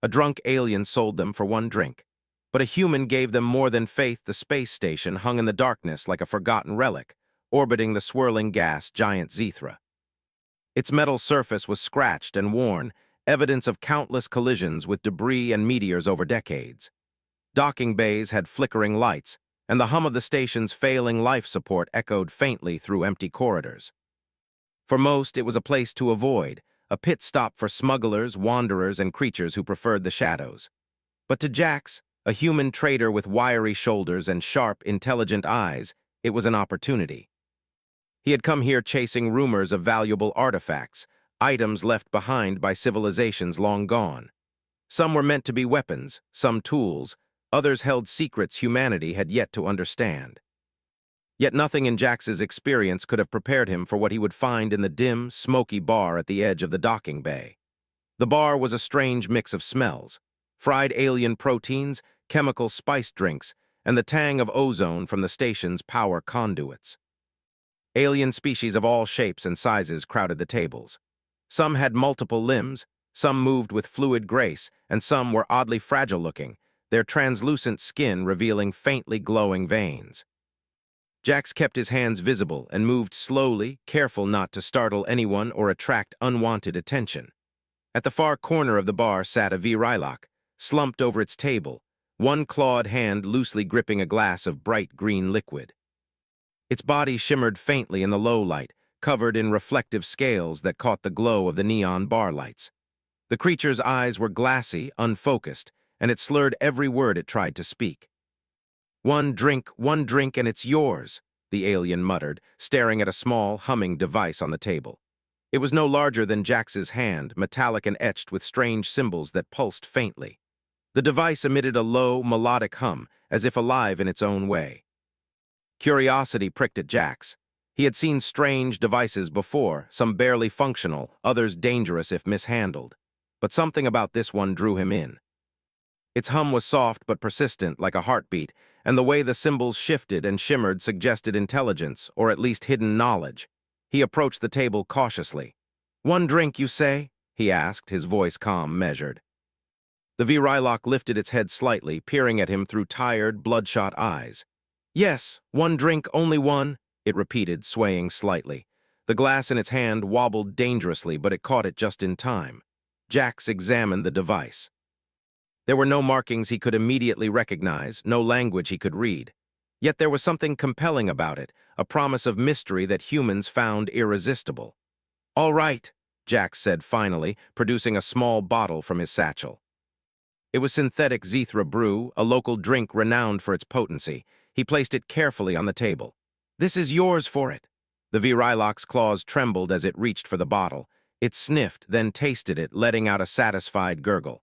A drunk alien sold them for one drink. But a human gave them more than faith. The space station hung in the darkness like a forgotten relic, orbiting the swirling gas giant Zethra. Its metal surface was scratched and worn, evidence of countless collisions with debris and meteors over decades. Docking bays had flickering lights, and the hum of the station's failing life support echoed faintly through empty corridors. For most, it was a place to avoid, a pit stop for smugglers, wanderers, and creatures who preferred the shadows. But to Jax, a human trader with wiry shoulders and sharp, intelligent eyes, it was an opportunity. He had come here chasing rumors of valuable artifacts, items left behind by civilizations long gone. Some were meant to be weapons, some tools, others held secrets humanity had yet to understand. Yet nothing in Jax's experience could have prepared him for what he would find in the dim, smoky bar at the edge of the docking bay. The bar was a strange mix of smells: fried alien proteins, chemical spiced drinks, and the tang of ozone from the station's power conduits. Alien species of all shapes and sizes crowded the tables. Some had multiple limbs, some moved with fluid grace, and some were oddly fragile-looking, their translucent skin revealing faintly glowing veins. Jax kept his hands visible and moved slowly, careful not to startle anyone or attract unwanted attention. At the far corner of the bar sat a Viriloch, slumped over its table, one clawed hand loosely gripping a glass of bright green liquid. Its body shimmered faintly in the low light, covered in reflective scales that caught the glow of the neon bar lights. The creature's eyes were glassy, unfocused, and it slurred every word it tried to speak. one drink, and it's yours," the alien muttered, staring at a small, humming device on the table. It was no larger than Jax's hand, metallic and etched with strange symbols that pulsed faintly. The device emitted a low, melodic hum, as if alive in its own way. Curiosity pricked at Jax. He had seen strange devices before, some barely functional, others dangerous if mishandled. But something about this one drew him in. Its hum was soft but persistent, like a heartbeat, and the way the symbols shifted and shimmered suggested intelligence, or at least hidden knowledge. He approached the table cautiously. "One drink, you say?" he asked, his voice calm, measured. The Viriloch lifted its head slightly, peering at him through tired, bloodshot eyes. "Yes, one drink, only one," it repeated, swaying slightly. The glass in its hand wobbled dangerously, but it caught it just in time. Jax examined the device. There were no markings he could immediately recognize, no language he could read. Yet there was something compelling about it, a promise of mystery that humans found irresistible. "All right," Jax said finally, producing a small bottle from his satchel. It was synthetic Zethra brew, a local drink renowned for its potency. He placed it carefully on the table. "This is yours for it." The Viriloch's claws trembled as it reached for the bottle. It sniffed, then tasted it, letting out a satisfied gurgle.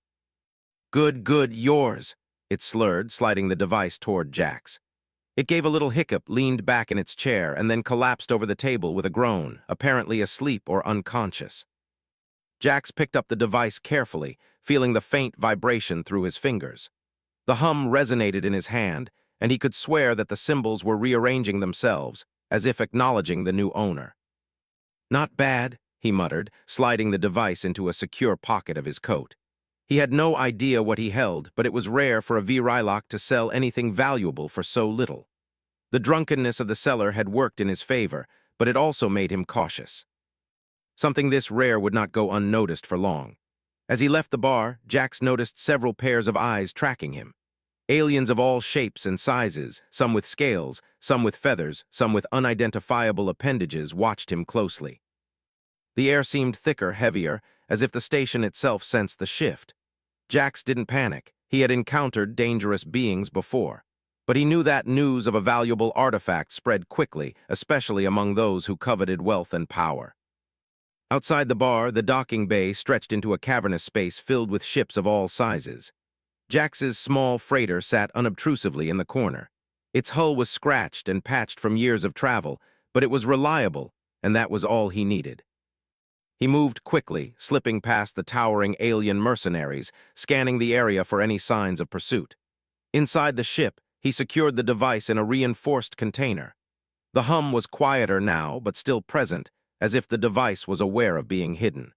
Good, yours," it slurred, sliding the device toward Jax. It gave a little hiccup, leaned back in its chair, and then collapsed over the table with a groan, apparently asleep or unconscious. Jax picked up the device carefully, feeling the faint vibration through his fingers. The hum resonated in his hand, and he could swear that the symbols were rearranging themselves, as if acknowledging the new owner. "Not bad," he muttered, sliding the device into a secure pocket of his coat. He had no idea what he held, but it was rare for a Viriloch to sell anything valuable for so little. The drunkenness of the seller had worked in his favor, but it also made him cautious. Something this rare would not go unnoticed for long. As he left the bar, Jax noticed several pairs of eyes tracking him. Aliens of all shapes and sizes, some with scales, some with feathers, some with unidentifiable appendages, watched him closely. The air seemed thicker, heavier, as if the station itself sensed the shift. Jax didn't panic. He had encountered dangerous beings before. But he knew that news of a valuable artifact spread quickly, especially among those who coveted wealth and power. Outside the bar, the docking bay stretched into a cavernous space filled with ships of all sizes. Jax's small freighter sat unobtrusively in the corner. Its hull was scratched and patched from years of travel, but it was reliable, and that was all he needed. He moved quickly, slipping past the towering alien mercenaries, scanning the area for any signs of pursuit. Inside the ship, he secured the device in a reinforced container. The hum was quieter now, but still present, as if the device was aware of being hidden.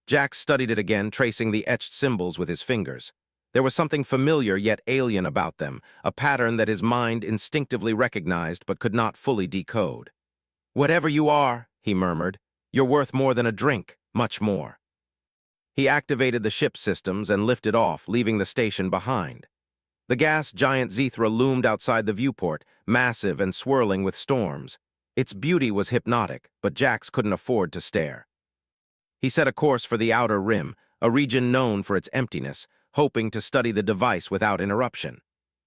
Jack studied it again, tracing the etched symbols with his fingers. There was something familiar yet alien about them, a pattern that his mind instinctively recognized but could not fully decode. "Whatever you are," he murmured, "you're worth more than a drink, much more." He activated the ship systems and lifted off, leaving the station behind. The gas giant Zethra loomed outside the viewport, massive and swirling with storms. Its beauty was hypnotic, but Jax couldn't afford to stare. He set a course for the outer rim, a region known for its emptiness, hoping to study the device without interruption.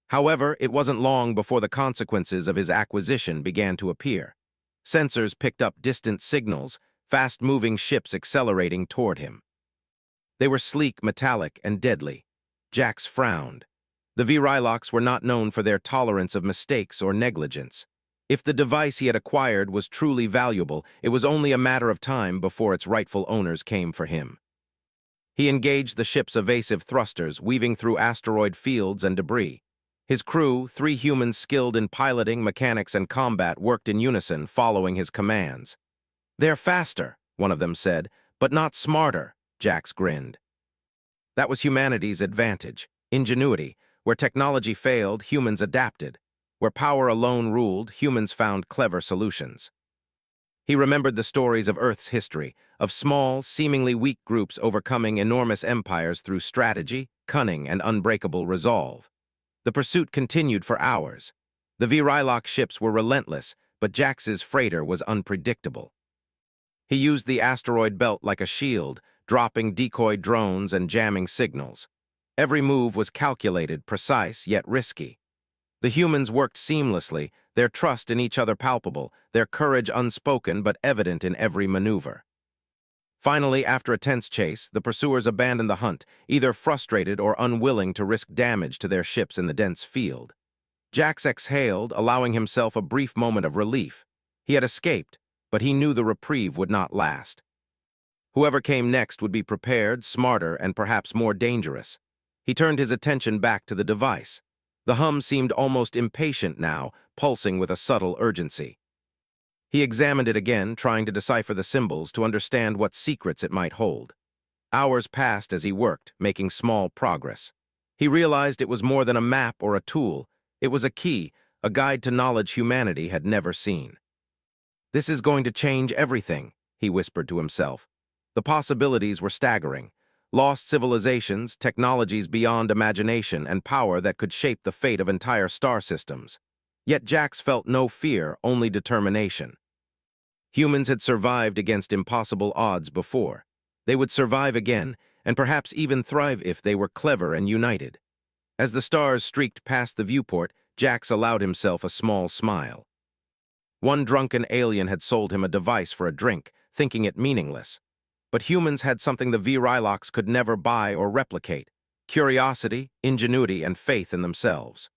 However, it wasn't long before the consequences of his acquisition began to appear. Sensors picked up distant signals, fast-moving ships accelerating toward him. They were sleek, metallic, and deadly. Jax frowned. The Virylox were not known for their tolerance of mistakes or negligence. If the device he had acquired was truly valuable, it was only a matter of time before its rightful owners came for him. He engaged the ship's evasive thrusters, weaving through asteroid fields and debris. His crew, 3 humans skilled in piloting, mechanics, and combat, worked in unison, following his commands. "They're faster," one of them said, "but not smarter," Jax grinned. That was humanity's advantage, ingenuity. Where technology failed, humans adapted. Where power alone ruled, humans found clever solutions. He remembered the stories of Earth's history, of small, seemingly weak groups overcoming enormous empires through strategy, cunning, and unbreakable resolve. The pursuit continued for hours. The Virylox ships were relentless, but Jax's freighter was unpredictable. He used the asteroid belt like a shield, dropping decoy drones and jamming signals. Every move was calculated, precise, yet risky. The humans worked seamlessly, their trust in each other palpable, their courage unspoken but evident in every maneuver. Finally, after a tense chase, the pursuers abandoned the hunt, either frustrated or unwilling to risk damage to their ships in the dense field. Jax exhaled, allowing himself a brief moment of relief. He had escaped, but he knew the reprieve would not last. Whoever came next would be prepared, smarter, and perhaps more dangerous. He turned his attention back to the device. The hum seemed almost impatient now, pulsing with a subtle urgency. He examined it again, trying to decipher the symbols to understand what secrets it might hold. Hours passed as he worked, making small progress. He realized it was more than a map or a tool. It was a key, a guide to knowledge humanity had never seen. "This is going to change everything," he whispered to himself. The possibilities were staggering. Lost civilizations, technologies beyond imagination, and power that could shape the fate of entire star systems. Yet Jax felt no fear, only determination. Humans had survived against impossible odds before. They would survive again, and perhaps even thrive if they were clever and united. As the stars streaked past the viewport, Jax allowed himself a small smile. One drunken alien had sold him a device for a drink, thinking it meaningless. But humans had something the Virylox could never buy or replicate: curiosity, ingenuity, and faith in themselves.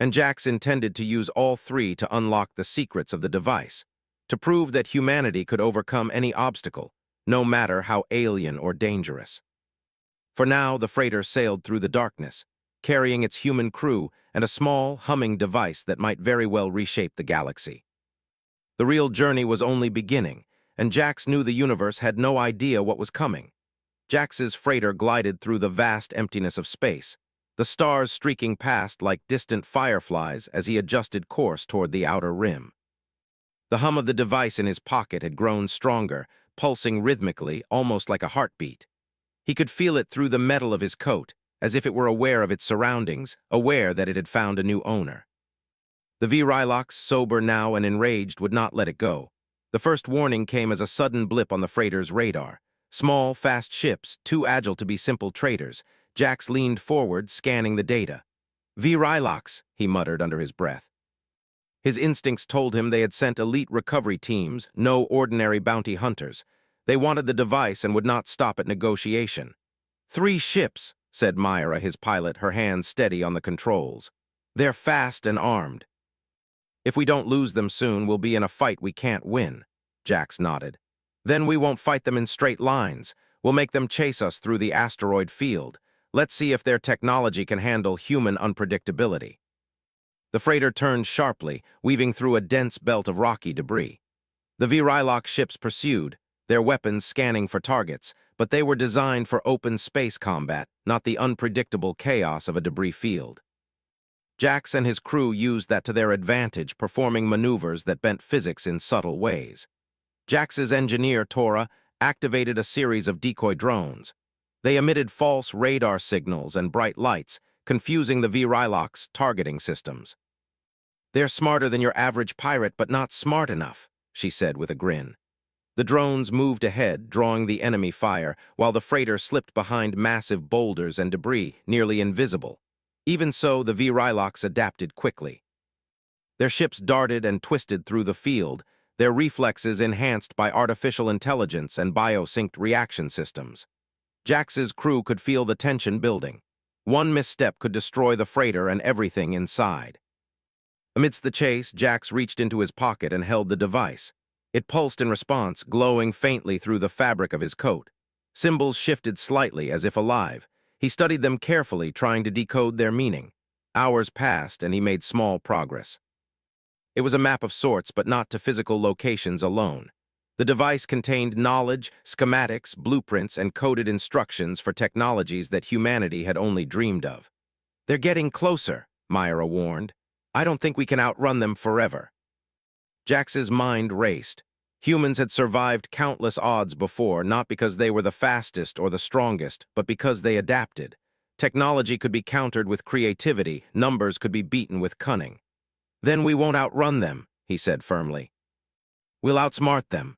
And Jax intended to use all 3 to unlock the secrets of the device, to prove that humanity could overcome any obstacle, no matter how alien or dangerous. For now, the freighter sailed through the darkness, carrying its human crew and a small, humming device that might very well reshape the galaxy. The real journey was only beginning, and Jax knew the universe had no idea what was coming. Jax's freighter glided through the vast emptiness of space, the stars streaking past like distant fireflies as he adjusted course toward the outer rim. The hum of the device in his pocket had grown stronger, pulsing rhythmically, almost like a heartbeat. He could feel it through the metal of his coat, as if it were aware of its surroundings, aware that it had found a new owner. The Virylox, sober now and enraged, would not let it go. The first warning came as a sudden blip on the freighter's radar. Small, fast ships, too agile to be simple traders. Jax leaned forward, scanning the data. "Virylox," he muttered under his breath. His instincts told him they had sent elite recovery teams, no ordinary bounty hunters. They wanted the device and would not stop at negotiation. "3 ships," said Myra, his pilot, her hands steady on the controls. "They're fast and armed." "If we don't lose them soon, we'll be in a fight we can't win," Jax nodded. "Then we won't fight them in straight lines. We'll make them chase us through the asteroid field. Let's see if their technology can handle human unpredictability." The freighter turned sharply, weaving through a dense belt of rocky debris. The Virylox ships pursued, their weapons scanning for targets, but they were designed for open space combat, not the unpredictable chaos of a debris field. Jax and his crew used that to their advantage, performing maneuvers that bent physics in subtle ways. Jax's engineer, Tora, activated a series of decoy drones. They emitted false radar signals and bright lights, confusing the Vrylock's targeting systems. "They're smarter than your average pirate, but not smart enough," she said with a grin. The drones moved ahead, drawing the enemy fire, while the freighter slipped behind massive boulders and debris, nearly invisible. Even so, the Vrylocks adapted quickly. Their ships darted and twisted through the field, their reflexes enhanced by artificial intelligence and biosynced reaction systems. Jax's crew could feel the tension building. One misstep could destroy the freighter and everything inside. Amidst the chase, Jax reached into his pocket and held the device. It pulsed in response, glowing faintly through the fabric of his coat. Symbols shifted slightly, as if alive. He studied them carefully, trying to decode their meaning. Hours passed, and he made small progress. It was a map of sorts, but not to physical locations alone. The device contained knowledge, schematics, blueprints, and coded instructions for technologies that humanity had only dreamed of. "They're getting closer," Myra warned. "I don't think we can outrun them forever." Jax's mind raced. Humans had survived countless odds before, not because they were the fastest or the strongest, but because they adapted. Technology could be countered with creativity, numbers could be beaten with cunning. "Then we won't outrun them," he said firmly. "We'll outsmart them."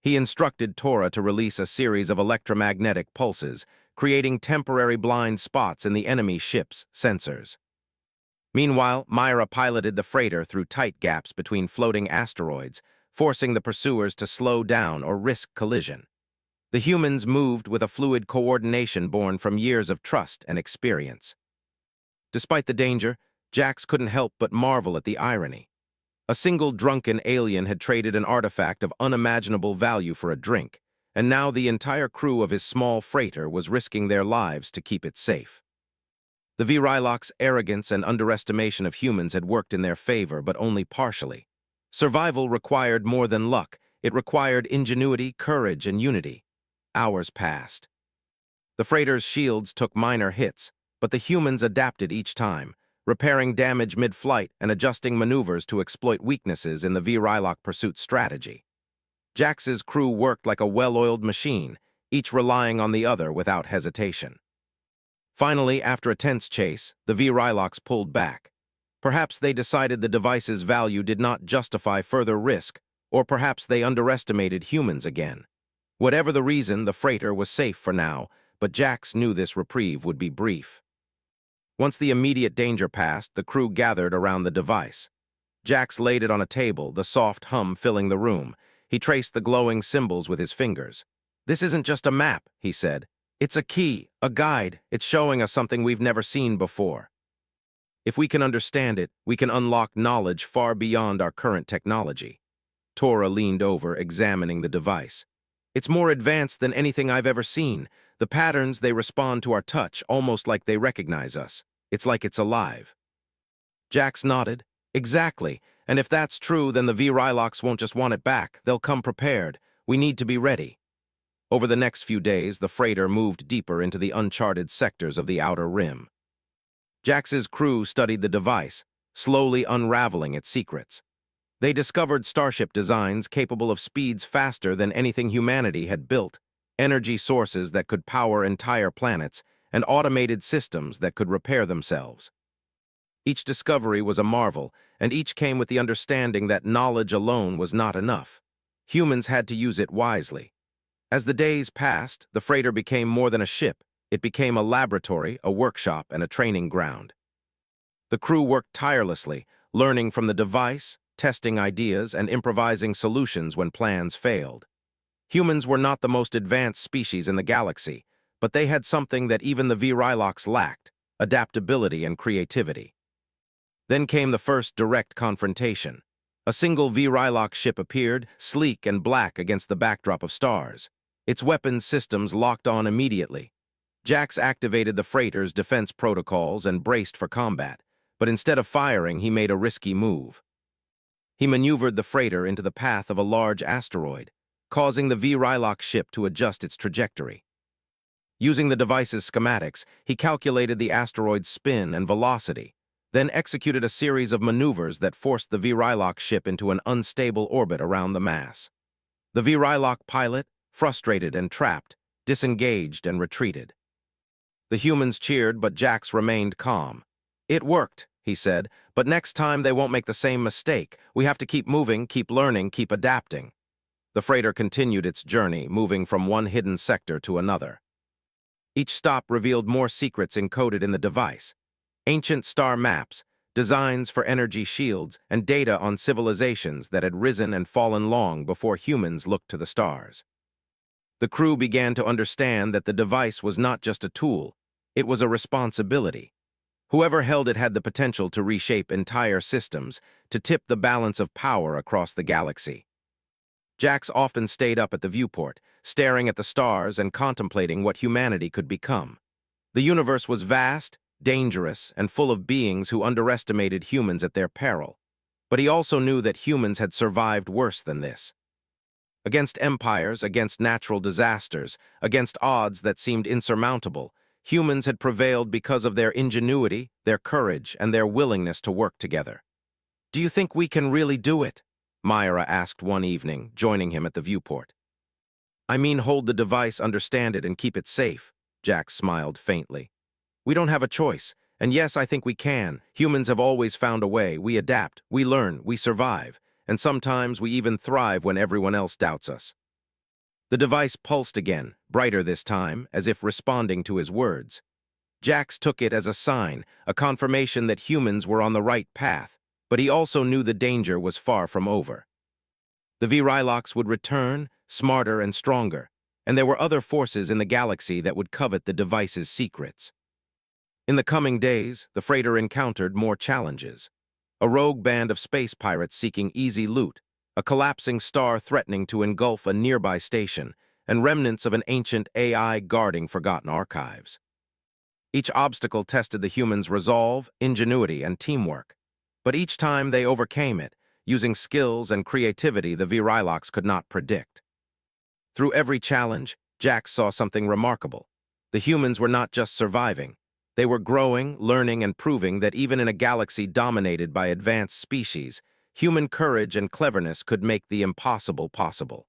He instructed Tora to release a series of electromagnetic pulses, creating temporary blind spots in the enemy ship's sensors. Meanwhile, Myra piloted the freighter through tight gaps between floating asteroids, forcing the pursuers to slow down or risk collision. The humans moved with a fluid coordination born from years of trust and experience. Despite the danger, Jax couldn't help but marvel at the irony. A single drunken alien had traded an artifact of unimaginable value for a drink, and now the entire crew of his small freighter was risking their lives to keep it safe. The Vrylock's arrogance and underestimation of humans had worked in their favor, but only partially. Survival required more than luck. It required ingenuity, courage, and unity. Hours passed. The freighter's shields took minor hits, but the humans adapted each time, repairing damage mid-flight and adjusting maneuvers to exploit weaknesses in the Vrylock pursuit strategy. Jax's crew worked like a well-oiled machine, each relying on the other without hesitation. Finally, after a tense chase, the Vrylocks pulled back. Perhaps they decided the device's value did not justify further risk, or perhaps they underestimated humans again. Whatever the reason, the freighter was safe for now, but Jax knew this reprieve would be brief. Once the immediate danger passed, the crew gathered around the device. Jax laid it on a table, the soft hum filling the room. He traced the glowing symbols with his fingers. "This isn't just a map," he said. "It's a key, a guide. It's showing us something we've never seen before. If we can understand it, we can unlock knowledge far beyond our current technology." Tora leaned over, examining the device. "It's more advanced than anything I've ever seen. The patterns, they respond to our touch, almost like they recognize us. It's like it's alive." Jax nodded. "Exactly. And if that's true, then the Vrylocks won't just want it back. They'll come prepared. We need to be ready." Over the next few days, the freighter moved deeper into the uncharted sectors of the Outer Rim. Jax's crew studied the device, slowly unraveling its secrets. They discovered starship designs capable of speeds faster than anything humanity had built, energy sources that could power entire planets, and automated systems that could repair themselves. Each discovery was a marvel, and each came with the understanding that knowledge alone was not enough. Humans had to use it wisely. As the days passed, the freighter became more than a ship. It became a laboratory, a workshop, and a training ground. The crew worked tirelessly, learning from the device, testing ideas, and improvising solutions when plans failed. Humans were not the most advanced species in the galaxy, but they had something that even the Vrylocks lacked: adaptability and creativity. Then came the first direct confrontation. A single Vrylock ship appeared, sleek and black against the backdrop of stars. Its weapons systems locked on immediately. Jax activated the freighter's defense protocols and braced for combat, but instead of firing, he made a risky move. He maneuvered the freighter into the path of a large asteroid. causing the V-Rylock ship to adjust its trajectory. Using the device's schematics, he calculated the asteroid's spin and velocity, then executed a series of maneuvers that forced the V-Rylock ship into an unstable orbit around the mass. The V-Rylock pilot, frustrated and trapped, disengaged and retreated. The humans cheered, but Jax remained calm. "It worked," he said, "but next time they won't make the same mistake. We have to keep moving, keep learning, keep adapting." The freighter continued its journey, moving from one hidden sector to another. Each stop revealed more secrets encoded in the device. Ancient star maps, designs for energy shields, and data on civilizations that had risen and fallen long before humans looked to the stars. The crew began to understand that the device was not just a tool, it was a responsibility. Whoever held it had the potential to reshape entire systems, to tip the balance of power across the galaxy. Jax often stayed up at the viewport, staring at the stars and contemplating what humanity could become. The universe was vast, dangerous, and full of beings who underestimated humans at their peril. But he also knew that humans had survived worse than this. Against empires, against natural disasters, against odds that seemed insurmountable, humans had prevailed because of their ingenuity, their courage, and their willingness to work together. "Do you think we can really do it?" Myra asked one evening, joining him at the viewport. "I mean, hold the device, understand it, and keep it safe," Jax smiled faintly. "We don't have a choice, and yes, I think we can. Humans have always found a way. We adapt, we learn, we survive, and sometimes we even thrive when everyone else doubts us." The device pulsed again, brighter this time, as if responding to his words. Jax took it as a sign, a confirmation that humans were on the right path, but he also knew the danger was far from over. The V-Rylocks would return, smarter and stronger, and there were other forces in the galaxy that would covet the device's secrets. In the coming days, the freighter encountered more challenges. A rogue band of space pirates seeking easy loot, a collapsing star threatening to engulf a nearby station, and remnants of an ancient AI guarding forgotten archives. Each obstacle tested the humans' resolve, ingenuity, and teamwork. But each time they overcame it, using skills and creativity the V-Rylocks could not predict. Through every challenge, Jax saw something remarkable. The humans were not just surviving. They were growing, learning, and proving that even in a galaxy dominated by advanced species, human courage and cleverness could make the impossible possible.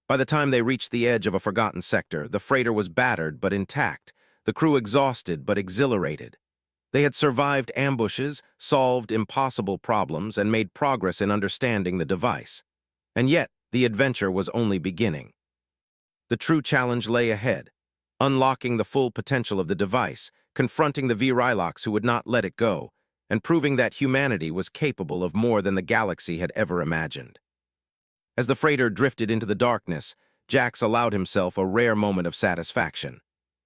By the time they reached the edge of a forgotten sector, the freighter was battered but intact, the crew exhausted but exhilarated. They had survived ambushes, solved impossible problems, and made progress in understanding the device. And yet, the adventure was only beginning. The true challenge lay ahead, unlocking the full potential of the device, confronting the V-Rylocks who would not let it go, and proving that humanity was capable of more than the galaxy had ever imagined. As the freighter drifted into the darkness, Jax allowed himself a rare moment of satisfaction.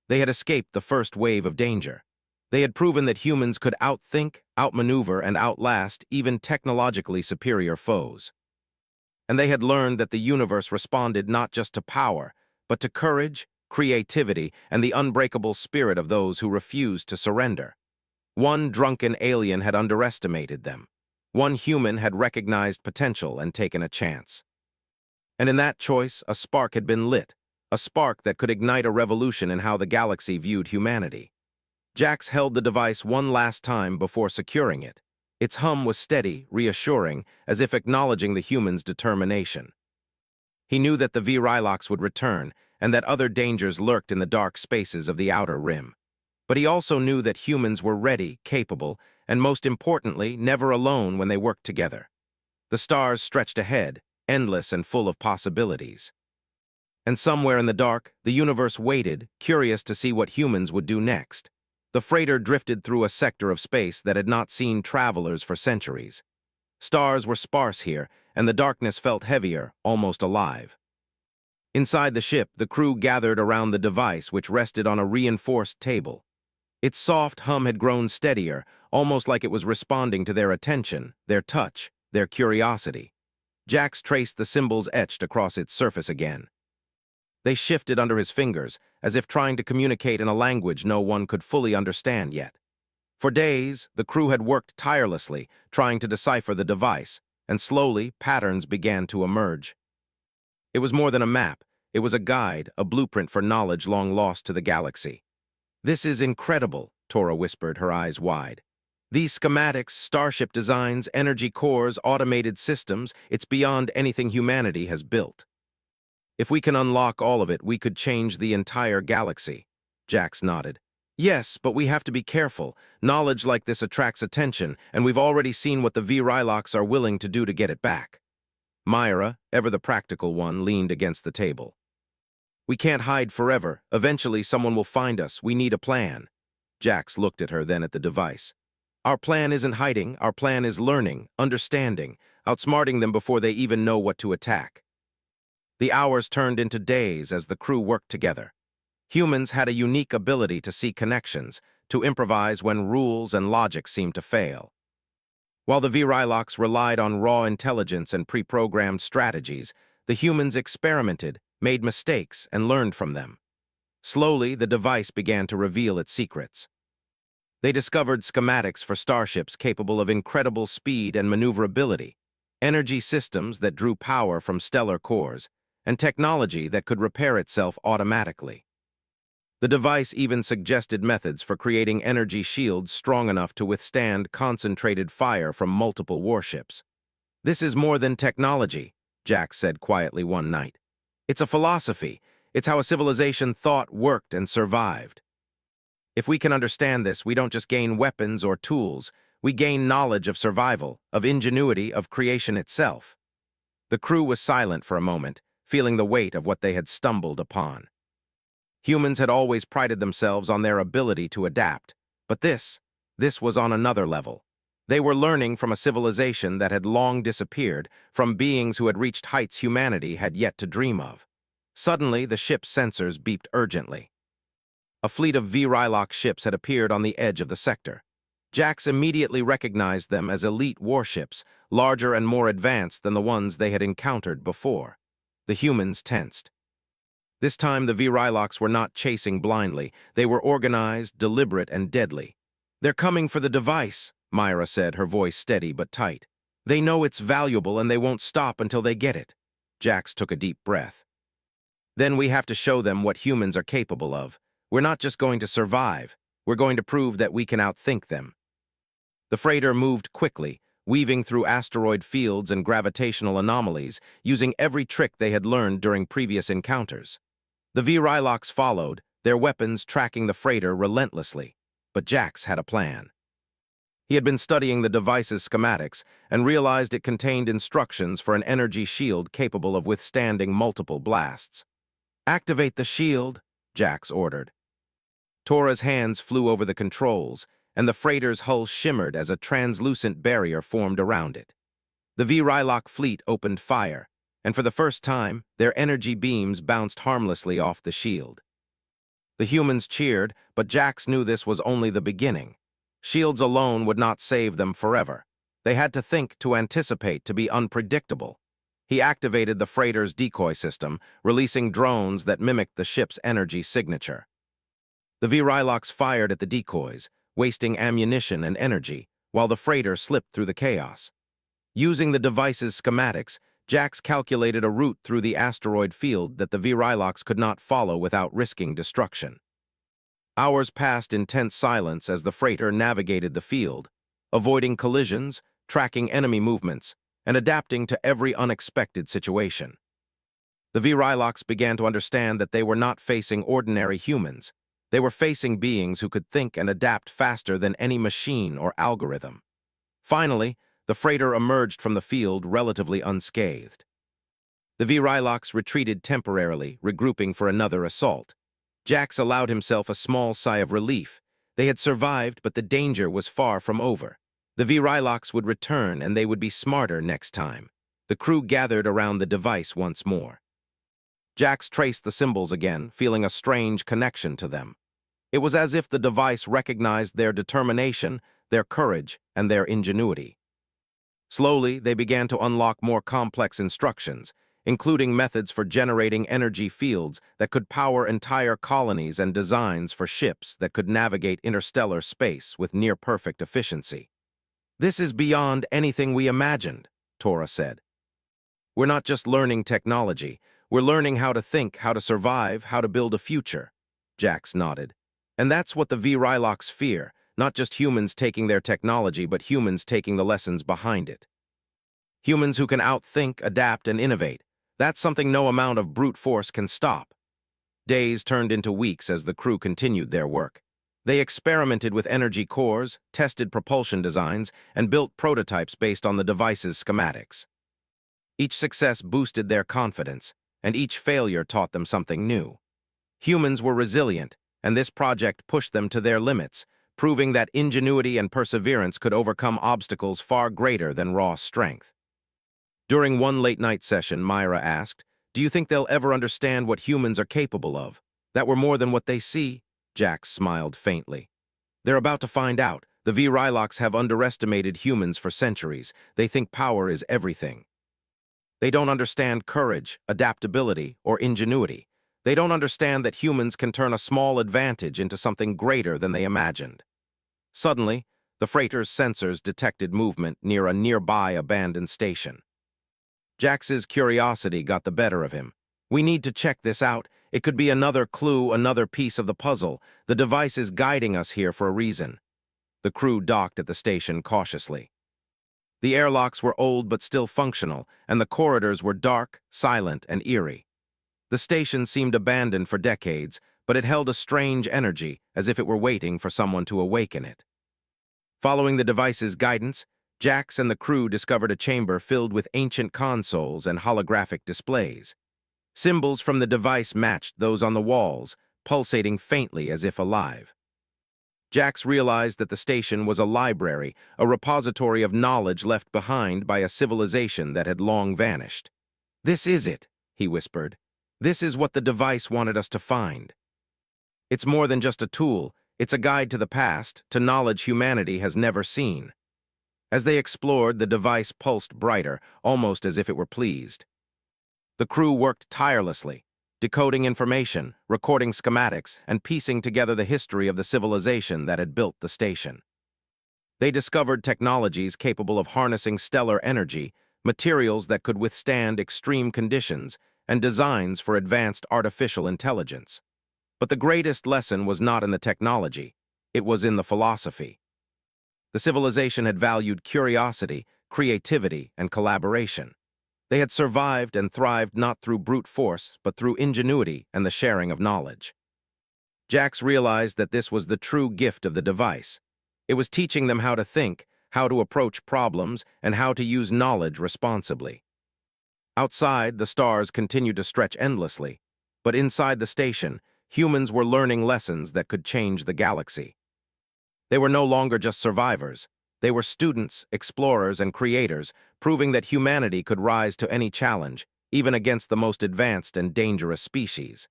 They had escaped the first wave of danger. They had proven that humans could outthink, outmaneuver, and outlast even technologically superior foes. And they had learned that the universe responded not just to power, but to courage, creativity, and the unbreakable spirit of those who refused to surrender. One drunken alien had underestimated them. One human had recognized potential and taken a chance. And in that choice, a spark had been lit, a spark that could ignite a revolution in how the galaxy viewed humanity. Jax held the device one last time before securing it. Its hum was steady, reassuring, as if acknowledging the humans' determination. He knew that the V-Rylocks would return, and that other dangers lurked in the dark spaces of the outer rim. But he also knew that humans were ready, capable, and most importantly, never alone when they worked together. The stars stretched ahead, endless and full of possibilities. And somewhere in the dark, the universe waited, curious to see what humans would do next. The freighter drifted through a sector of space that had not seen travelers for centuries. Stars were sparse here, and the darkness felt heavier, almost alive. Inside the ship, the crew gathered around the device, which rested on a reinforced table. Its soft hum had grown steadier, almost like it was responding to their attention, their touch, their curiosity. Jax traced the symbols etched across its surface again. They shifted under his fingers, as if trying to communicate in a language no one could fully understand yet. For days, the crew had worked tirelessly, trying to decipher the device, and slowly, patterns began to emerge. It was more than a map. It was a guide, a blueprint for knowledge long lost to the galaxy. "This is incredible," Tora whispered, her eyes wide. "These schematics, starship designs, energy cores, automated systems, it's beyond anything humanity has built. If we can unlock all of it, we could change the entire galaxy." Jax nodded. "Yes, but we have to be careful. Knowledge like this attracts attention, and we've already seen what the Vryloks are willing to do to get it back." Myra, ever the practical one, leaned against the table. "We can't hide forever. Eventually, someone will find us. We need a plan." Jax looked at her, then at the device. "Our plan isn't hiding. Our plan is learning, understanding, outsmarting them before they even know what to attack." The hours turned into days as the crew worked together. Humans had a unique ability to see connections, to improvise when rules and logic seemed to fail. While the Vryloks relied on raw intelligence and pre-programmed strategies, the humans experimented, made mistakes, and learned from them. Slowly, the device began to reveal its secrets. They discovered schematics for starships capable of incredible speed and maneuverability, energy systems that drew power from stellar cores, and technology that could repair itself automatically. The device even suggested methods for creating energy shields strong enough to withstand concentrated fire from multiple warships. "This is more than technology," Jax said quietly one night. "It's a philosophy. It's how a civilization thought, worked, and survived. If we can understand this, we don't just gain weapons or tools. We gain knowledge of survival, of ingenuity, of creation itself." The crew was silent for a moment, feeling the weight of what they had stumbled upon. Humans had always prided themselves on their ability to adapt, but this was on another level. They were learning from a civilization that had long disappeared, from beings who had reached heights humanity had yet to dream of. Suddenly, the ship's sensors beeped urgently. A fleet of Vrylok ships had appeared on the edge of the sector. Jax immediately recognized them as elite warships, larger and more advanced than the ones they had encountered before. The humans tensed. This time, the Vryloks were not chasing blindly. They were organized, deliberate, and deadly. "They're coming for the device," Myra said, her voice steady but tight. "They know it's valuable and they won't stop until they get it." Jax took a deep breath. "Then we have to show them what humans are capable of. We're not just going to survive. We're going to prove that we can outthink them." The freighter moved quickly, weaving through asteroid fields and gravitational anomalies, using every trick they had learned during previous encounters. The Vryloks followed, their weapons tracking the freighter relentlessly. But Jax had a plan. He had been studying the device's schematics and realized it contained instructions for an energy shield capable of withstanding multiple blasts. "Activate the shield," Jax ordered. Tora's hands flew over the controls, and the freighter's hull shimmered as a translucent barrier formed around it. The Vrylok fleet opened fire, and for the first time, their energy beams bounced harmlessly off the shield. The humans cheered, but Jax knew this was only the beginning. Shields alone would not save them forever. They had to think, to anticipate, to be unpredictable. He activated the freighter's decoy system, releasing drones that mimicked the ship's energy signature. The Vryloks fired at the decoys, wasting ammunition and energy, while the freighter slipped through the chaos. Using the device's schematics, Jax calculated a route through the asteroid field that the Vryloks could not follow without risking destruction. Hours passed in tense silence as the freighter navigated the field, avoiding collisions, tracking enemy movements, and adapting to every unexpected situation. The Vryloks began to understand that they were not facing ordinary humans. They were facing beings who could think and adapt faster than any machine or algorithm. Finally, the freighter emerged from the field relatively unscathed. The Vryloks retreated temporarily, regrouping for another assault. Jax allowed himself a small sigh of relief. They had survived, but the danger was far from over. The Vryloks would return, and they would be smarter next time. The crew gathered around the device once more. Jax traced the symbols again, feeling a strange connection to them. It was as if the device recognized their determination, their courage, and their ingenuity. Slowly, they began to unlock more complex instructions, including methods for generating energy fields that could power entire colonies and designs for ships that could navigate interstellar space with near-perfect efficiency. "This is beyond anything we imagined," Tora said. "We're not just learning technology, We're learning how to think, how to survive, how to build a future. Jax nodded. And that's what the Vrylocs fear, not just humans taking their technology, but humans taking the lessons behind it. Humans who can outthink, adapt, and innovate. That's something no amount of brute force can stop. Days turned into weeks as the crew continued their work. They experimented with energy cores, tested propulsion designs, and built prototypes based on the device's schematics. Each success boosted their confidence, and each failure taught them something new. Humans were resilient, and this project pushed them to their limits, proving that ingenuity and perseverance could overcome obstacles far greater than raw strength. During one late-night session, Myra asked, "Do you think they'll ever understand what humans are capable of? That we're more than what they see?" Jax smiled faintly. "They're about to find out. The Vrylocs have underestimated humans for centuries. They think power is everything. They don't understand courage, adaptability, or ingenuity. They don't understand that humans can turn a small advantage into something greater than they imagined." Suddenly, the freighter's sensors detected movement near a nearby abandoned station. Jax's curiosity got the better of him. "We need to check this out. It could be another clue, another piece of the puzzle. The device is guiding us here for a reason." The crew docked at the station cautiously. The airlocks were old but still functional, and the corridors were dark, silent, and eerie. The station seemed abandoned for decades, but it held a strange energy, as if it were waiting for someone to awaken it. Following the device's guidance, Jax and the crew discovered a chamber filled with ancient consoles and holographic displays. Symbols from the device matched those on the walls, pulsating faintly as if alive. Jax realized that the station was a library, a repository of knowledge left behind by a civilization that had long vanished. "This is it," he whispered. "This is what the device wanted us to find. It's more than just a tool. It's a guide to the past, to knowledge humanity has never seen." As they explored, the device pulsed brighter, almost as if it were pleased. The crew worked tirelessly, decoding information, recording schematics, and piecing together the history of the civilization that had built the station. They discovered technologies capable of harnessing stellar energy, materials that could withstand extreme conditions, and designs for advanced artificial intelligence. But the greatest lesson was not in the technology, it was in the philosophy. The civilization had valued curiosity, creativity, and collaboration. They had survived and thrived not through brute force, but through ingenuity and the sharing of knowledge. Jax realized that this was the true gift of the device. It was teaching them how to think, how to approach problems, and how to use knowledge responsibly. Outside, the stars continued to stretch endlessly, but inside the station, humans were learning lessons that could change the galaxy. They were no longer just survivors. They were students, explorers, and creators, proving that humanity could rise to any challenge, even against the most advanced and dangerous species.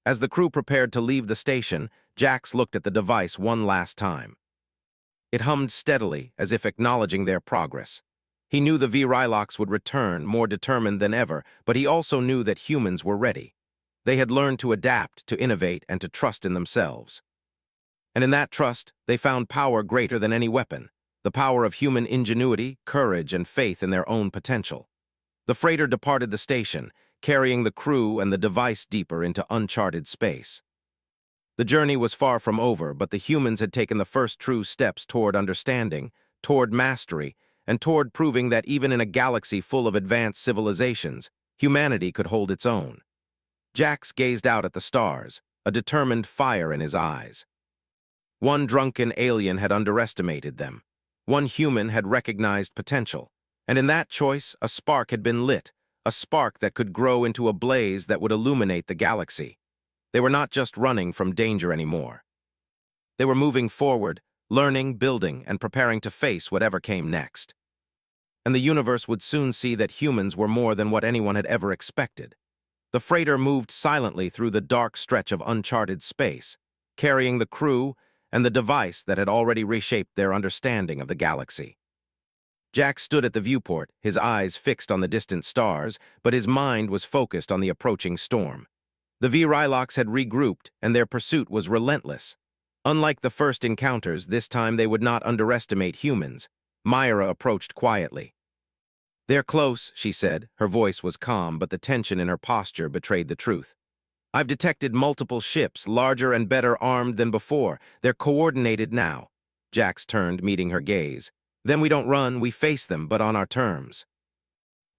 As the crew prepared to leave the station, Jax looked at the device one last time. It hummed steadily, as if acknowledging their progress. He knew the Vrylocs would return, more determined than ever, but he also knew that humans were ready. They had learned to adapt, to innovate, and to trust in themselves. And in that trust, they found power greater than any weapon, the power of human ingenuity, courage, and faith in their own potential. The freighter departed the station, carrying the crew and the device deeper into uncharted space. The journey was far from over, but the humans had taken the first true steps toward understanding, toward mastery, and toward proving that even in a galaxy full of advanced civilizations, humanity could hold its own. Jax gazed out at the stars, a determined fire in his eyes. One drunken alien had underestimated them. One human had recognized potential. And in that choice, a spark had been lit, a spark that could grow into a blaze that would illuminate the galaxy. They were not just running from danger anymore. They were moving forward, learning, building, and preparing to face whatever came next. And the universe would soon see that humans were more than what anyone had ever expected. The freighter moved silently through the dark stretch of uncharted space, carrying the crew and the device that had already reshaped their understanding of the galaxy. Jack stood at the viewport, his eyes fixed on the distant stars, but his mind was focused on the approaching storm. The Vrylocs had regrouped, and their pursuit was relentless. Unlike the first encounters, this time they would not underestimate humans. Myra approached quietly. "They're close," she said. Her voice was calm, but the tension in her posture betrayed the truth. "I've detected multiple ships, larger and better armed than before. They're coordinated now." Jax turned, meeting her gaze. "Then we don't run, we face them, but on our terms."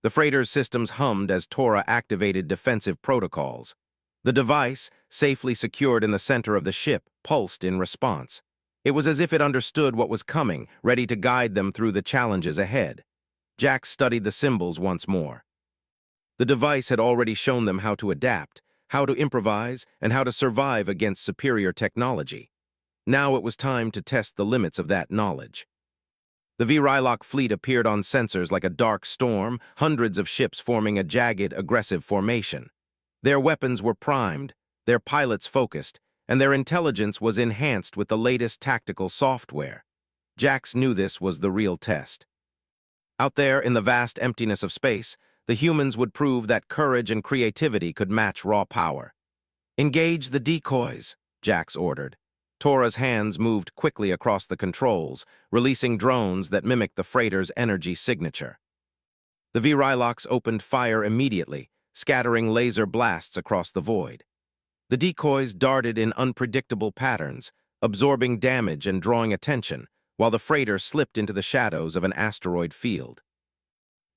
The freighter's systems hummed as Tora activated defensive protocols. The device, safely secured in the center of the ship, pulsed in response. It was as if it understood what was coming, ready to guide them through the challenges ahead. Jax studied the symbols once more. The device had already shown them how to adapt, how to improvise, and how to survive against superior technology. Now it was time to test the limits of that knowledge. The Vrylock fleet appeared on sensors like a dark storm, hundreds of ships forming a jagged, aggressive formation. Their weapons were primed, their pilots focused, and their intelligence was enhanced with the latest tactical software. Jax knew this was the real test. Out there in the vast emptiness of space, the humans would prove that courage and creativity could match raw power. "Engage the decoys," Jax ordered. Tora's hands moved quickly across the controls, releasing drones that mimicked the freighter's energy signature. The Vrylocks opened fire immediately, scattering laser blasts across the void. The decoys darted in unpredictable patterns, absorbing damage and drawing attention, while the freighter slipped into the shadows of an asteroid field.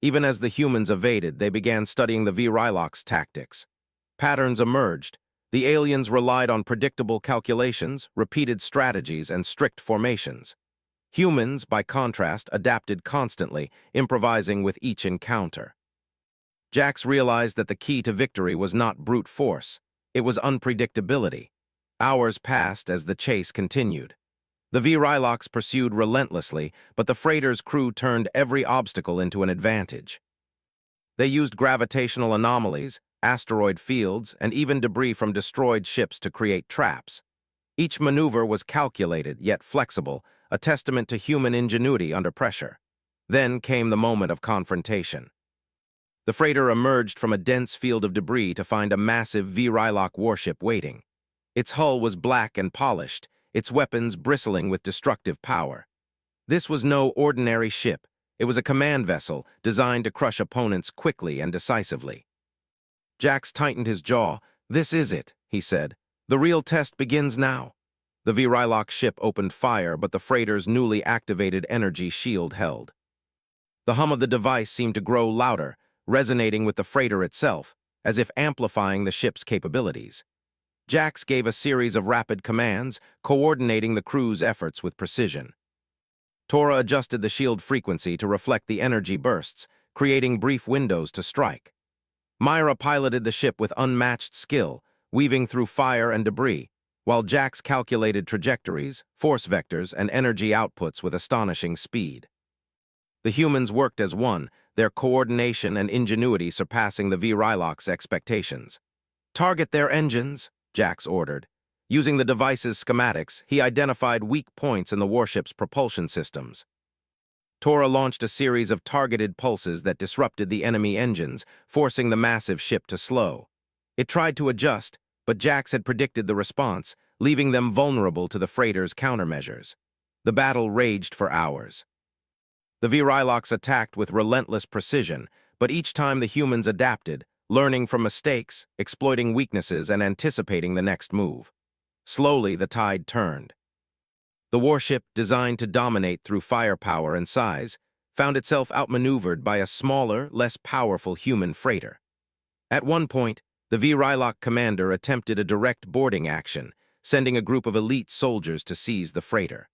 Even as the humans evaded, they began studying the Vrylocks' tactics. Patterns emerged. The aliens relied on predictable calculations, repeated strategies, and strict formations. Humans, by contrast, adapted constantly, improvising with each encounter. Jax realized that the key to victory was not brute force. It was unpredictability. Hours passed as the chase continued. The Vrylocks pursued relentlessly, but the freighter's crew turned every obstacle into an advantage. They used gravitational anomalies, asteroid fields, and even debris from destroyed ships to create traps. Each maneuver was calculated, yet flexible, a testament to human ingenuity under pressure. Then came the moment of confrontation. The freighter emerged from a dense field of debris to find a massive Vrylock warship waiting. Its hull was black and polished, its weapons bristling with destructive power. This was no ordinary ship. It was a command vessel designed to crush opponents quickly and decisively. Jax tightened his jaw. "This is it," he said. "The real test begins now." The Vrylock ship opened fire, but the freighter's newly activated energy shield held. The hum of the device seemed to grow louder, resonating with the freighter itself, as if amplifying the ship's capabilities. Jax gave a series of rapid commands, coordinating the crew's efforts with precision. Tora adjusted the shield frequency to reflect the energy bursts, creating brief windows to strike. Myra piloted the ship with unmatched skill, weaving through fire and debris, while Jax calculated trajectories, force vectors, and energy outputs with astonishing speed. The humans worked as one, their coordination and ingenuity surpassing the Vrylocks' expectations. "Target their engines," Jax ordered. Using the device's schematics, he identified weak points in the warship's propulsion systems. Tora launched a series of targeted pulses that disrupted the enemy engines, forcing the massive ship to slow. It tried to adjust, but Jax had predicted the response, leaving them vulnerable to the freighter's countermeasures. The battle raged for hours. The Vrylocks attacked with relentless precision, but each time the humans adapted, learning from mistakes, exploiting weaknesses, and anticipating the next move. Slowly, the tide turned. The warship, designed to dominate through firepower and size, found itself outmaneuvered by a smaller, less powerful human freighter. At one point, the Vrylock commander attempted a direct boarding action, sending a group of elite soldiers to seize the freighter.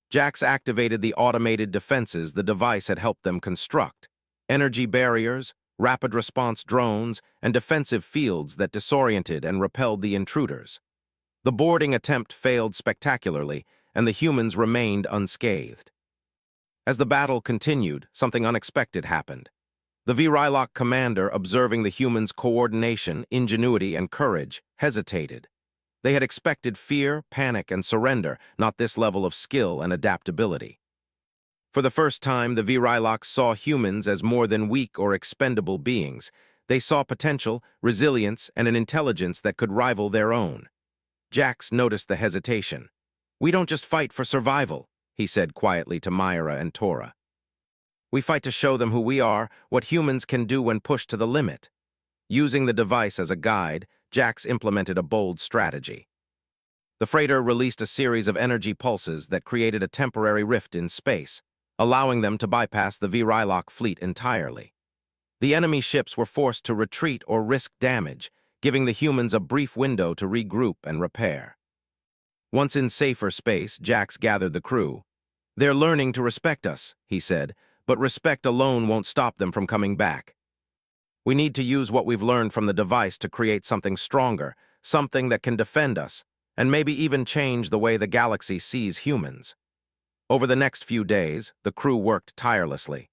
Jax activated the automated defenses the device had helped them construct: energy barriers, rapid response drones, and defensive fields that disoriented and repelled the intruders. The boarding attempt failed spectacularly, and the humans remained unscathed. As the battle continued, something unexpected happened. The Vrylock commander, observing the humans' coordination, ingenuity, and courage, hesitated. They had expected fear, panic, and surrender, not this level of skill and adaptability. For the first time, the Vrylocks saw humans as more than weak or expendable beings. They saw potential, resilience, and an intelligence that could rival their own. Jax noticed the hesitation. "We don't just fight for survival," he said quietly to Myra and Tora. We fight to show them who we are, what humans can do when pushed to the limit. Using the device as a guide, Jax implemented a bold strategy. The freighter released a series of energy pulses that created a temporary rift in space, allowing them to bypass the Vrylock fleet entirely. The enemy ships were forced to retreat or risk damage, giving the humans a brief window to regroup and repair. Once in safer space, Jax gathered the crew. "They're learning to respect us," he said, "but respect alone won't stop them from coming back. We need to use what we've learned from the device to create something stronger, something that can defend us, and maybe even change the way the galaxy sees humans." Over the next few days, the crew worked tirelessly.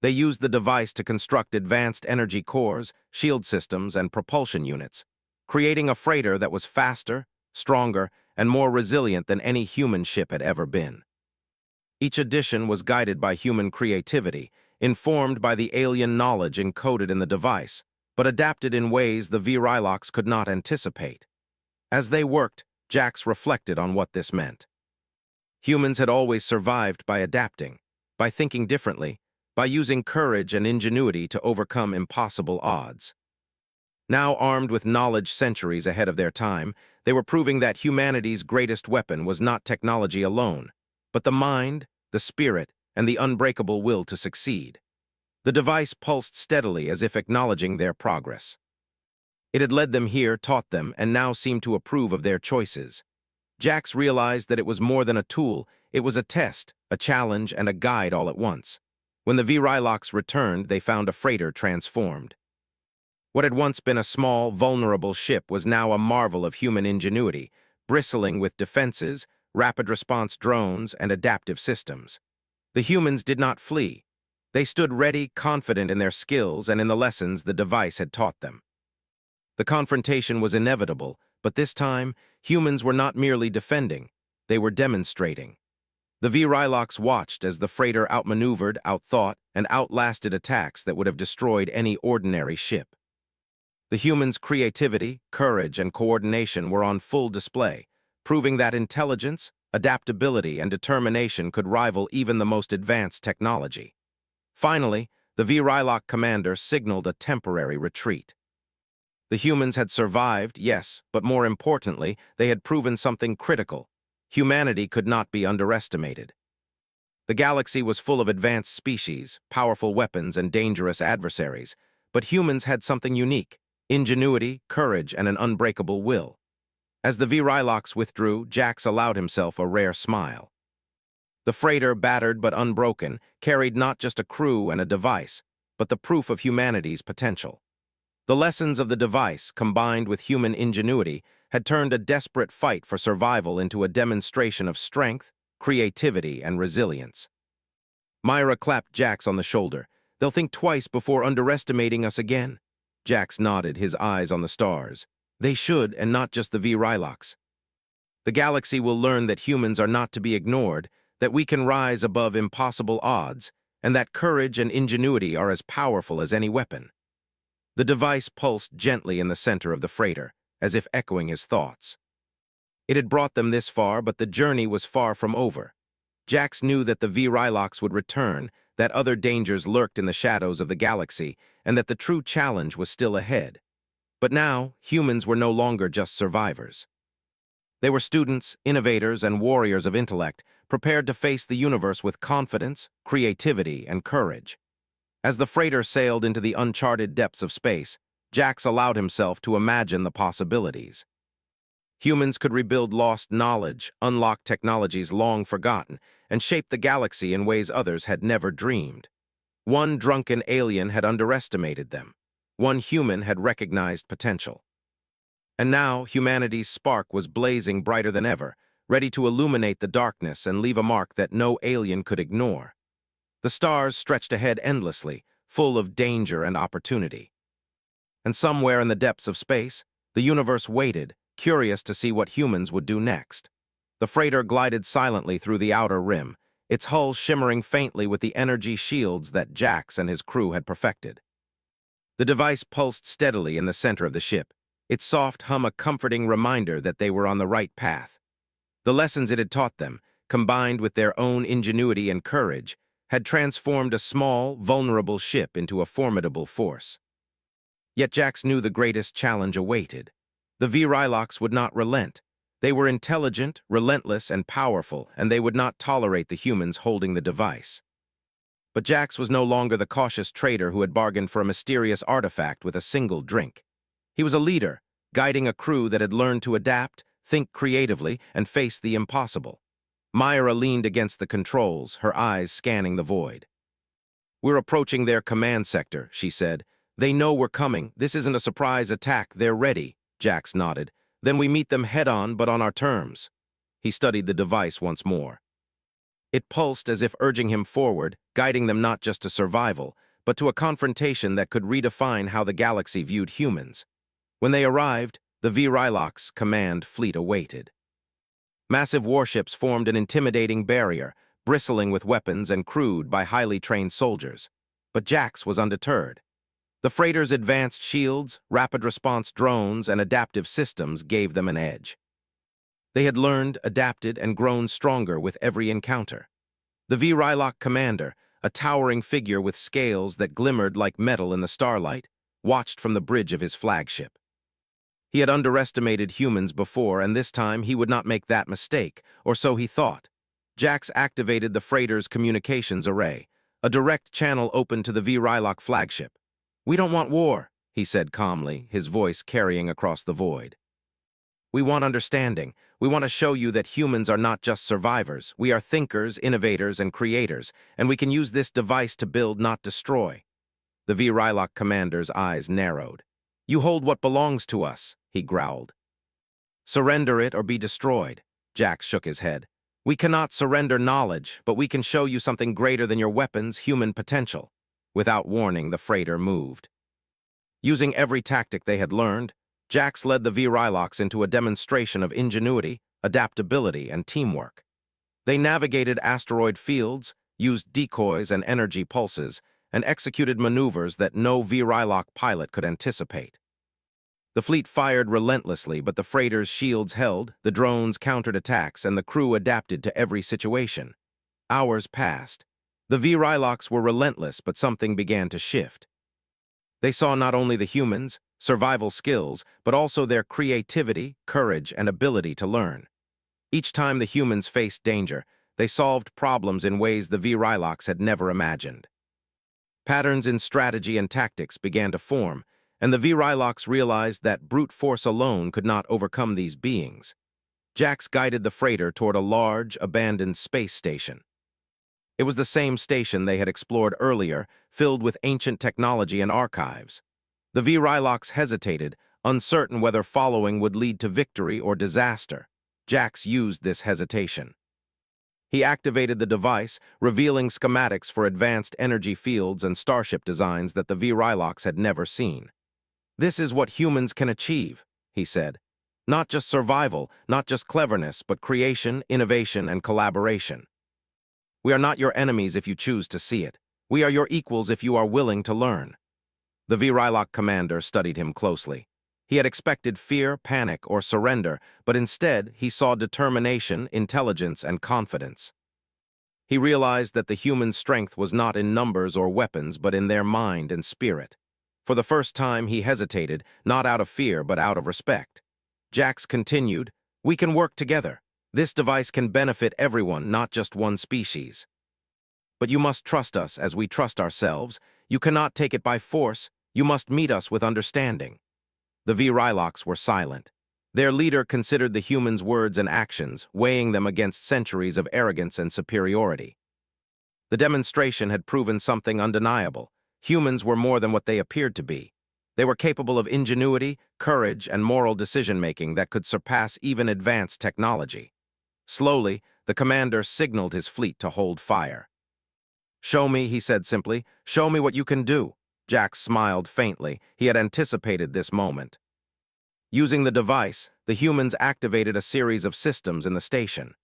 They used the device to construct advanced energy cores, shield systems, and propulsion units, creating a freighter that was faster, stronger, and more resilient than any human ship had ever been. Each addition was guided by human creativity, informed by the alien knowledge encoded in the device, but adapted in ways the Vrylocks could not anticipate. As they worked, Jax reflected on what this meant. Humans had always survived by adapting, by thinking differently, by using courage and ingenuity to overcome impossible odds. Now armed with knowledge centuries ahead of their time, they were proving that humanity's greatest weapon was not technology alone, but the mind, the spirit, and the unbreakable will to succeed. The device pulsed steadily as if acknowledging their progress. It had led them here, taught them, and now seemed to approve of their choices. Jax realized that it was more than a tool, it was a test, a challenge, and a guide all at once. When the Vrylocks returned, they found a freighter transformed. What had once been a small, vulnerable ship was now a marvel of human ingenuity, bristling with defenses, rapid response drones, and adaptive systems. The humans did not flee. They stood ready, confident in their skills and in the lessons the device had taught them. The confrontation was inevitable, but this time, humans were not merely defending, they were demonstrating. The Vrylocks watched as the freighter outmaneuvered, outthought, and outlasted attacks that would have destroyed any ordinary ship. The humans' creativity, courage, and coordination were on full display, proving that intelligence, adaptability, and determination could rival even the most advanced technology. Finally, the Vrylock commander signaled a temporary retreat. The humans had survived, yes, but more importantly, they had proven something critical. Humanity could not be underestimated. The galaxy was full of advanced species, powerful weapons, and dangerous adversaries, but humans had something unique: ingenuity, courage, and an unbreakable will. As the Vrylocks withdrew, Jax allowed himself a rare smile. The freighter, battered but unbroken, carried not just a crew and a device, but the proof of humanity's potential. The lessons of the device, combined with human ingenuity, had turned a desperate fight for survival into a demonstration of strength, creativity, and resilience. Myra clapped Jax on the shoulder. "They'll think twice before underestimating us again." Jax nodded, his eyes on the stars. "They should, and not just the Vrylocks. The galaxy will learn that humans are not to be ignored, that we can rise above impossible odds, and that courage and ingenuity are as powerful as any weapon." The device pulsed gently in the center of the freighter, as if echoing his thoughts. It had brought them this far, but the journey was far from over. Jax knew that the Vrylocks would return, that other dangers lurked in the shadows of the galaxy, and that the true challenge was still ahead. But now, humans were no longer just survivors. They were students, innovators, and warriors of intellect, prepared to face the universe with confidence, creativity, and courage. As the freighter sailed into the uncharted depths of space, Jax allowed himself to imagine the possibilities. Humans could rebuild lost knowledge, unlock technologies long forgotten, and shape the galaxy in ways others had never dreamed. One drunken alien had underestimated them. One human had recognized potential. And now, humanity's spark was blazing brighter than ever, ready to illuminate the darkness and leave a mark that no alien could ignore. The stars stretched ahead endlessly, full of danger and opportunity. And somewhere in the depths of space, the universe waited, curious to see what humans would do next. The freighter glided silently through the outer rim, its hull shimmering faintly with the energy shields that Jax and his crew had perfected. The device pulsed steadily in the center of the ship, its soft hum a comforting reminder that they were on the right path. The lessons it had taught them, combined with their own ingenuity and courage, had transformed a small, vulnerable ship into a formidable force. Yet Jax knew the greatest challenge awaited. The Virilox would not relent. They were intelligent, relentless, and powerful, and they would not tolerate the humans holding the device. But Jax was no longer the cautious trader who had bargained for a mysterious artifact with a single drink. He was a leader, guiding a crew that had learned to adapt, think creatively, and face the impossible. Myra leaned against the controls, her eyes scanning the void. "We're approaching their command sector," she said. "They know we're coming. This isn't a surprise attack. They're ready." Jax nodded. "Then we meet them head-on, but on our terms." He studied the device once more. It pulsed as if urging him forward, guiding them not just to survival, but to a confrontation that could redefine how the galaxy viewed humans. When they arrived, the Virilox command fleet awaited. Massive warships formed an intimidating barrier, bristling with weapons and crewed by highly trained soldiers. But Jax was undeterred. The freighter's advanced shields, rapid response drones, and adaptive systems gave them an edge. They had learned, adapted, and grown stronger with every encounter. The Virilox commander, a towering figure with scales that glimmered like metal in the starlight, watched from the bridge of his flagship. He had underestimated humans before, and this time he would not make that mistake, or so he thought. Jax activated the freighter's communications array. A direct channel opened to the Virilox flagship. "We don't want war," he said calmly, his voice carrying across the void. "We want understanding. We want to show you that humans are not just survivors. We are thinkers, innovators, and creators, and we can use this device to build, not destroy." The Virilox commander's eyes narrowed. "You hold what belongs to us," he growled. "Surrender it or be destroyed." Jax shook his head. "We cannot surrender knowledge, but we can show you something greater than your weapons, human potential." Without warning, the freighter moved. Using every tactic they had learned, Jax led the Virilox into a demonstration of ingenuity, adaptability, and teamwork. They navigated asteroid fields, used decoys and energy pulses, and executed maneuvers that no Virilox pilot could anticipate. The fleet fired relentlessly, but the freighter's shields held, the drones countered attacks, and the crew adapted to every situation. Hours passed. The Virilox were relentless, but something began to shift. They saw not only the humans, survival skills, but also their creativity, courage, and ability to learn. Each time the humans faced danger, they solved problems in ways the Virilox had never imagined. Patterns in strategy and tactics began to form, and the Virilox realized that brute force alone could not overcome these beings. Jax guided the freighter toward a large, abandoned space station. It was the same station they had explored earlier, filled with ancient technology and archives. The Virilox hesitated, uncertain whether following would lead to victory or disaster. Jax used this hesitation. He activated the device, revealing schematics for advanced energy fields and starship designs that the Virilox had never seen. "This is what humans can achieve," he said. "Not just survival, not just cleverness, but creation, innovation, and collaboration. We are not your enemies if you choose to see it. We are your equals if you are willing to learn." The Virilox commander studied him closely. He had expected fear, panic, or surrender, but instead he saw determination, intelligence, and confidence. He realized that the human strength was not in numbers or weapons, but in their mind and spirit. For the first time he hesitated, not out of fear, but out of respect. Jax continued, "We can work together. This device can benefit everyone, not just one species. But you must trust us as we trust ourselves. You cannot take it by force. You must meet us with understanding." The Virilox were silent. Their leader considered the humans' words and actions, weighing them against centuries of arrogance and superiority. The demonstration had proven something undeniable. Humans were more than what they appeared to be. They were capable of ingenuity, courage, and moral decision-making that could surpass even advanced technology. Slowly, the commander signaled his fleet to hold fire. "Show me," he said simply. "Show me what you can do." Jax smiled faintly. He had anticipated this moment. Using the device, the humans activated a series of systems in the station.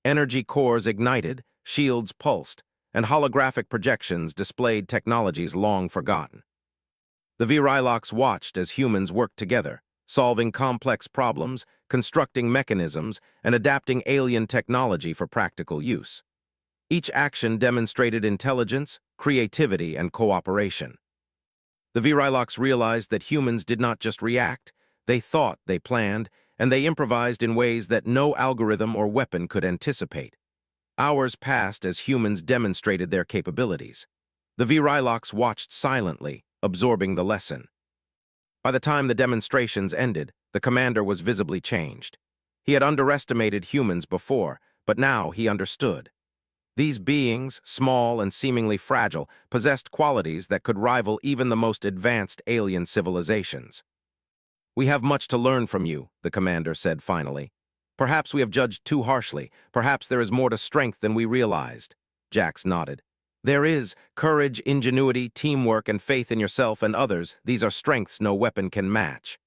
Energy cores ignited, shields pulsed, and holographic projections displayed technologies long forgotten. The Virilox watched as humans worked together, solving complex problems, constructing mechanisms, and adapting alien technology for practical use. Each action demonstrated intelligence, creativity, and cooperation. The Virilox realized that humans did not just react, they thought, they planned, and they improvised in ways that no algorithm or weapon could anticipate. Hours passed as humans demonstrated their capabilities. The Virilox watched silently, absorbing the lesson. By the time the demonstrations ended, the commander was visibly changed. He had underestimated humans before, but now he understood. These beings, small and seemingly fragile, possessed qualities that could rival even the most advanced alien civilizations. "We have much to learn from you," the commander said finally. "Perhaps we have judged too harshly. Perhaps there is more to strength than we realized." Jax nodded. "There is courage, ingenuity, teamwork, and faith in yourself and others. These are strengths no weapon can match."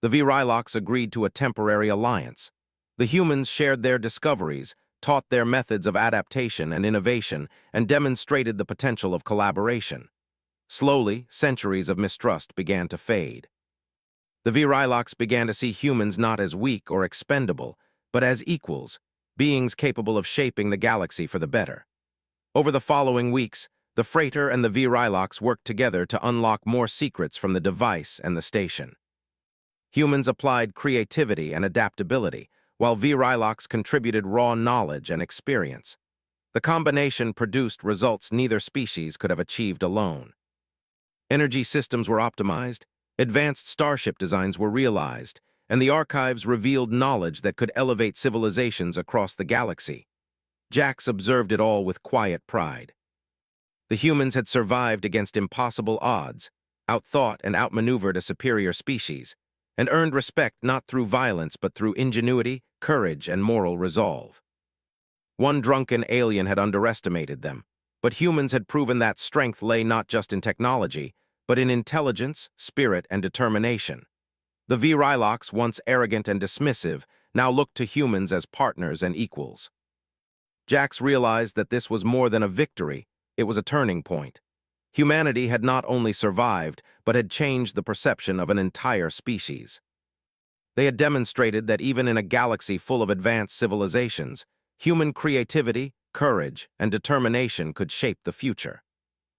The Virilox agreed to a temporary alliance. The humans shared their discoveries, taught their methods of adaptation and innovation, and demonstrated the potential of collaboration. Slowly, centuries of mistrust began to fade. The Virilox began to see humans not as weak or expendable, but as equals, beings capable of shaping the galaxy for the better. Over the following weeks, the freighter and the Virilox worked together to unlock more secrets from the device and the station. Humans applied creativity and adaptability, while Virilox contributed raw knowledge and experience. The combination produced results neither species could have achieved alone. Energy systems were optimized, advanced starship designs were realized, and the archives revealed knowledge that could elevate civilizations across the galaxy. Jax observed it all with quiet pride. The humans had survived against impossible odds, outthought and outmaneuvered a superior species, and earned respect not through violence but through ingenuity, courage, and moral resolve. One drunken alien had underestimated them, but humans had proven that strength lay not just in technology, but in intelligence, spirit, and determination. The Virilox, once arrogant and dismissive, now looked to humans as partners and equals. Jax realized that this was more than a victory, it was a turning point. Humanity had not only survived, but had changed the perception of an entire species. They had demonstrated that even in a galaxy full of advanced civilizations, human creativity, courage, and determination could shape the future.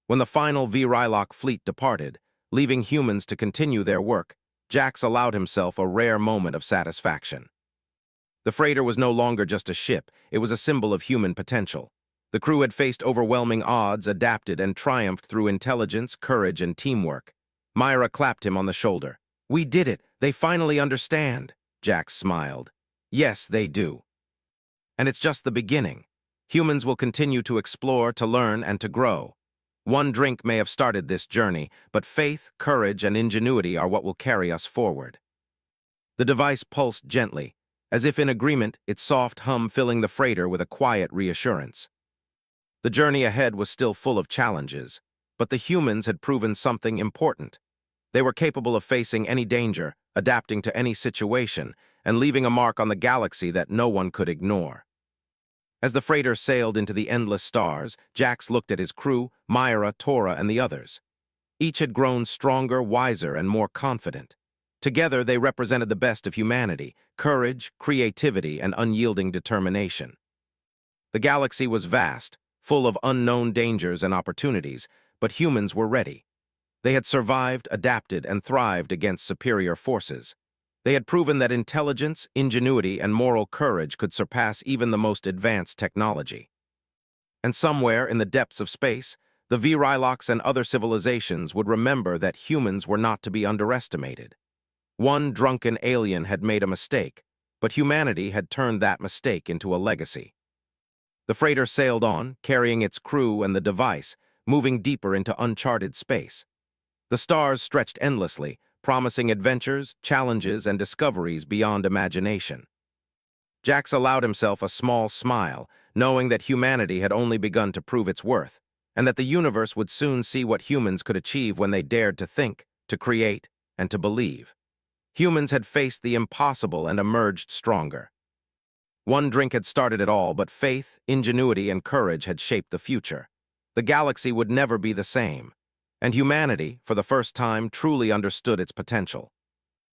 When the final Virilox fleet departed, leaving humans to continue their work, Jax allowed himself a rare moment of satisfaction. The freighter was no longer just a ship, it was a symbol of human potential. The crew had faced overwhelming odds, adapted, and triumphed through intelligence, courage, and teamwork. Myra clapped him on the shoulder. "We did it! They finally understand!" Jax smiled. "Yes, they do. And it's just the beginning. Humans will continue to explore, to learn, and to grow. One drink may have started this journey, but faith, courage, and ingenuity are what will carry us forward." The device pulsed gently, as if in agreement, its soft hum filling the freighter with a quiet reassurance. The journey ahead was still full of challenges, but the humans had proven something important. They were capable of facing any danger, adapting to any situation, and leaving a mark on the galaxy that no one could ignore. As the freighter sailed into the endless stars, Jax looked at his crew, Myra, Tora, and the others. Each had grown stronger, wiser, and more confident. Together, they represented the best of humanity: courage, creativity, and unyielding determination. The galaxy was vast, full of unknown dangers and opportunities, but humans were ready. They had survived, adapted, and thrived against superior forces. They had proven that intelligence, ingenuity, and moral courage could surpass even the most advanced technology. And somewhere in the depths of space, the Virilox and other civilizations would remember that humans were not to be underestimated. One drunken alien had made a mistake, but humanity had turned that mistake into a legacy. The freighter sailed on, carrying its crew and the device, moving deeper into uncharted space. The stars stretched endlessly, promising adventures, challenges, and discoveries beyond imagination. Jax allowed himself a small smile, knowing that humanity had only begun to prove its worth, and that the universe would soon see what humans could achieve when they dared to think, to create, and to believe. Humans had faced the impossible and emerged stronger. One drink had started it all, but faith, ingenuity, and courage had shaped the future. The galaxy would never be the same, and humanity, for the first time, truly understood its potential.